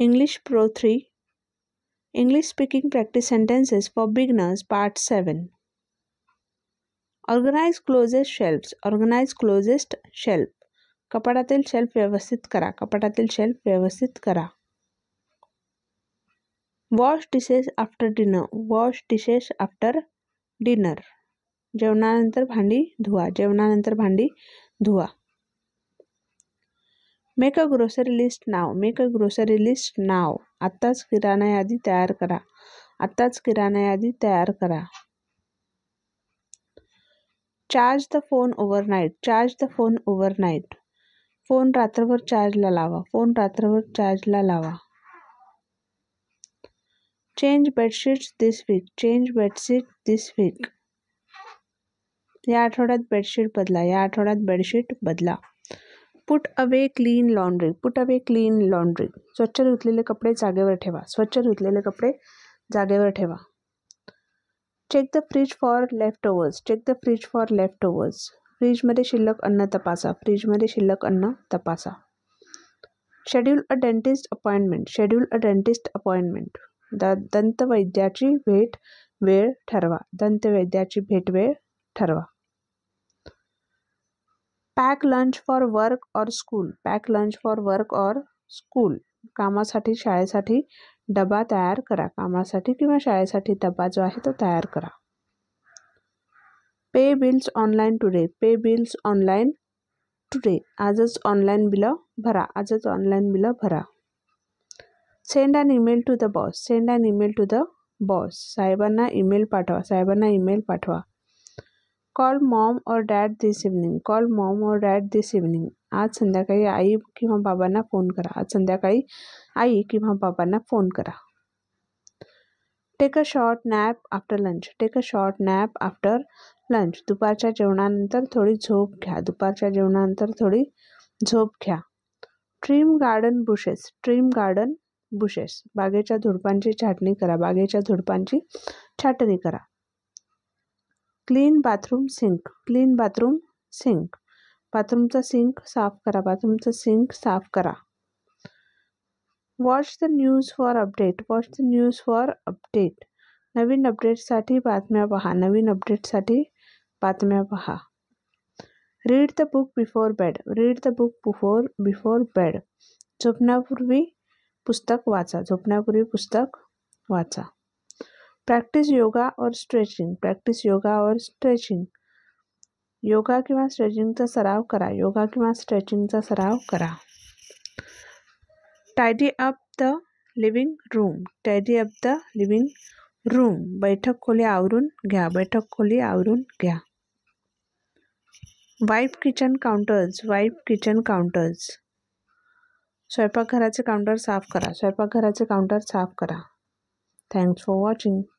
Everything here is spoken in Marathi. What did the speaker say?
English Pro 3 English Speaking Practice Sentences for Beginners Part 7 Organize closest shelves. Organize closest shelf. कपाटातील शेल्फ व्यवस्थित करा. कपाटातील शेल्फ व्यवस्थित करा. Wash dishes after dinner. Wash dishes after dinner. जेवणानंतर भांडी धुवा. जेवणानंतर भांडी धुवा. Make a grocery list now. Make a grocery list now. आत्ताच किराणा यादी तयार करा. आत्ताच किराणा यादी तयार करा. Charge the phone overnight. Charge the phone overnight. Phone रात्रभर चार्जला लावा. फोन रात्रभर चार्जला लावा. Change bedsheets this week. Change bedsheet this week. या आठवड्यात बेडशीट बदला. या आठवड्यात बेडशीट बदला. Put away clean laundry. Put away clean laundry. स्वच्छ धुतलेले कपडे जागेवर ठेवा. स्वच्छ धुतलेले कपडे जागेवर ठेवा. Check the fridge for leftovers. Check the fridge for leftovers. फ्रीजमध्ये शिल्लक अन्न तपासा. फ्रीजमध्ये शिल्लक अन्न तपासा. Schedule a dentist appointment. Schedule a dentist appointment. दंतवैद्याची भेट वेळ ठरवा. दंतवैद्याची भेट वेळ ठरवा. Pack lunch for work or school. Pack lunch for work or school. कामासाठी शाळेसाठी डबा तयार करा. कामासाठी किंवा शाळेसाठी डबा जो आहे तो तयार करा. Pay bills online today. Pay bills online today. आजच ऑनलाईन बिलं भरा. आजच ऑनलाईन बिलं भरा. Send an email to the boss. Send an email to the boss. साहेबांना ईमेल पाठवा. साहेबांना ईमेल पाठवा. Call mom or dad this evening. Call mom or dad this evening. आज संध्याकाळी आई किंवा बाबांना फोन करा. आज संध्याकाळी आई किंवा बाबांना फोन करा. Take a short nap after lunch. Take a short nap after lunch. दुपारच्या जेवणानंतर थोडी झोप घ्या. दुपारच्या जेवणानंतर थोडी झोप घ्या. Trim garden bushes. Trim garden bushes. बागेच्या झुडपांची छाटणी करा. बागेच्या झुडपांची छाटणी करा. Clean bathroom sink. Clean bathroom sink. बाथरूमचा सिंक साफ करा. बाथरूमचा सिंक साफ करा. Watch the news for update. Watch the news for update. नवीन अपडेटसाठी बातम्या पहा. नवीन अपडेटसाठी बातम्या पहा. Read the book before bed. Read the book before bed. झोपण्यापूर्वी पुस्तक वाचा. झोपण्यापूर्वी पुस्तक वाचा. Practice yoga or stretching. Practice yoga or stretching. Yoga किंवा स्ट्रेचिंगचा सराव करा. योगा किंवा स्ट्रेचिंगचा सराव करा. Tidy up the living room. Tidy up the living room. बैठक खोली आवरून घ्या. बैठक खोली आवरून घ्या. Wipe kitchen counters. Wipe kitchen counters. स्वयंपाकघराचे काउंटर साफ करा. स्वयंपाकघराचे काउंटर साफ करा. Thanks for watching.